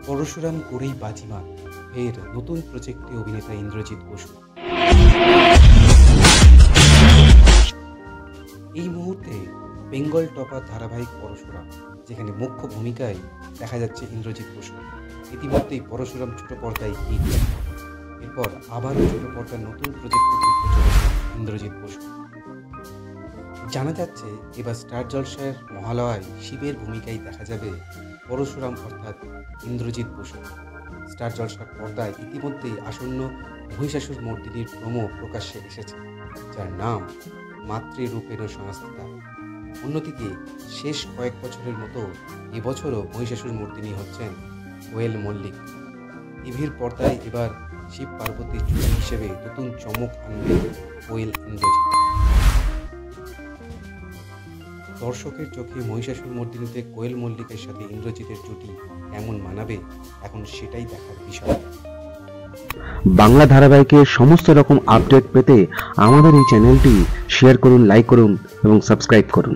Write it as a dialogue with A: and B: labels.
A: পরশুরাম করেই বাজিমাত, ফের নতুন প্রজেক্টে অভিনেতা ইন্দ্রজিৎ বসু। এই মুহূর্তে বেঙ্গল টপার ধারাবাহিক পরশুরাম, যেখানে মুখ্য ভূমিকায় দেখা যাচ্ছে ইন্দ্রজিৎ বসু। ইতিমধ্যেই পরশুরাম ছোট পর্দায় হিট, এরপর আবারও ছোট পর্দার নতুন প্রজেক্টে ফিরতে চলেছে ইন্দ্রজিৎ বসু। জানা যাচ্ছে এবার স্টার জলসার মহালয়ায় শিবের ভূমিকায় দেখা যাবে পরশুরাম অর্থাৎ ইন্দ্রজিৎ বসু। স্টার জলসার পর্দায় ইতিমধ্যেই আসন্ন মহিষাসুর মর্দিনীর প্রোমো প্রকাশ্যে এসেছে, যার নাম মাতৃরূপেণ সংস্থা। অন্যদিকে শেষ কয়েক বছরের মতো এবছরও মহিষাসুর মর্দিনী হচ্ছেন কোয়েল মল্লিক। টিভির পর্দায় এবার শিব পার্বতীর জুটি হিসেবে নতুন চমক আনবে কোয়েল ইন্দ্রজিৎ। দর্শকের চোখে মহিষাসুর মর্দিনীতে কোয়েল মল্লিকের সাথে ইন্দ্রজিতের জুটি কেমন মানাবে, এখন সেটাই দেখার বিষয়।
B: বাংলা ধারাবাহিকের সমস্ত রকম আপডেট পেতে আমাদের এই চ্যানেলটি শেয়ার করুন, লাইক করুন এবং সাবস্ক্রাইব করুন।